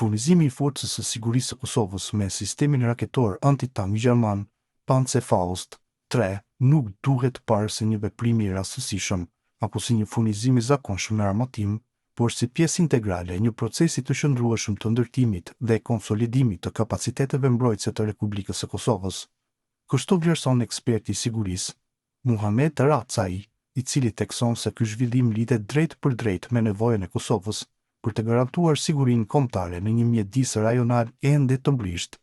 Furnizimi i forcës së sigurisë së Kosovës me sistemin raketor antitank gjerman Panzerfaust 3 nuk duhet parë si një veprim i rastësishëm apo si një furnizim i zakonshëm me armatim, por si pjesë integrale e një procesi të qëndrueshëm të ndërtimit dhe konsolidimit të kapaciteteve mbrojtëse të Republikës së Kosovës. Kështu vlerëson eksperti i sigurisë Muhamet Racai, i cili thekson se ky zhvillim lidhet drejt për drejt me nevojën e Kosovës për të garantuar sigurinë kombëtare në një mjedis rajonal ende të mbrishtë.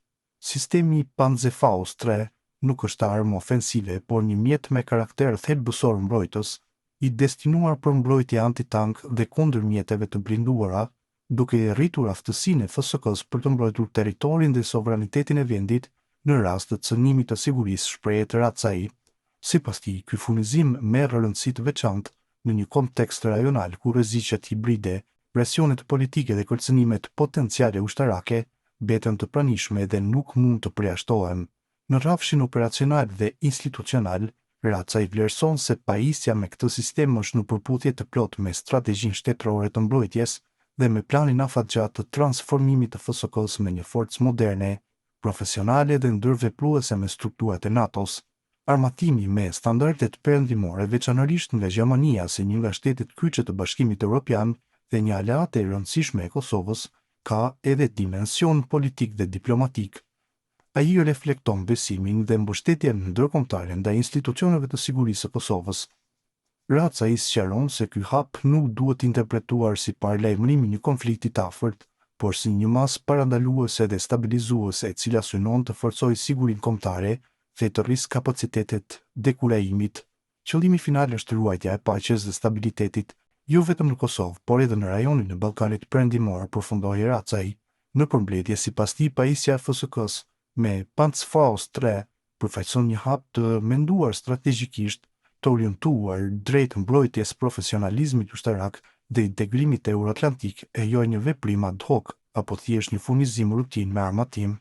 Sistemi Panzerfaust 3 nuk është armë ofensive, por një mjet me karakter thelbësor mbrojtës, i destinuar për mbrojtje antitank dhe kundër mjeteve të blinduara, duke i rritur aftësinë e FSK-s për të mbrojtur territorin dhe sovranitetin e vendit në rast të cënimit të sigurisë, shprehet Racai. Sipas tij, ky furnizim merr rëndësi të veçantë në një kontekst rajonal ku rreziqet hibride, presionet politike dhe kërcënimet potenciale ushtarake beten të pranishme dhe nuk mund të përjashtohen. Në rrafshin operacional dhe institucional, Racai vlerëson se pajisja me këtë sistem është në përputhje të plotë me strategjinë shtetërore të mbrojtjes dhe me planin afatgjatë të transformimit të FSK-s me një forcë moderne, profesionale dhe ndërvepruese me strukturat e NATO-s. Armatimi me standardet perëndimore, veçanërisht nga Gjermania si një nga shtetet kyçe të Bashkimit Evropian dhe një aleate e rëndësishme e Kosovës, ka edhe dimension politik dhe diplomatik. Ai reflekton besimin dhe mbështetjen ndërkombëtare ndaj institucioneve të sigurisë së Kosovës. Racai sqaron se ky hap nuk duhet interpretuar si paralajmërim i një konflikti të afërt, por si një masë parandaluese dhe stabilizuese e cila synon të forcojë sigurinë kombëtare dhe të rrisë kapacitetet dekurajimit. Qëllimi final është ruajtja e paqes dhe stabilitetit, jo vetëm në Kosovë, por edhe në rajonin e Ballkanit Perëndimor, përfundoi Racai. Në përmbledhje, sipas tij, pajisja e FSK-s me Panzerfaust 3 përfaqëson një hap të menduar strategjikisht, të orientuar drejt mbrojtjes profesionalizmit ushtarak dhe integrimit euroatlantik, e jo një veprim ad hoc apo thjesht një furnizim rutinë me armatim.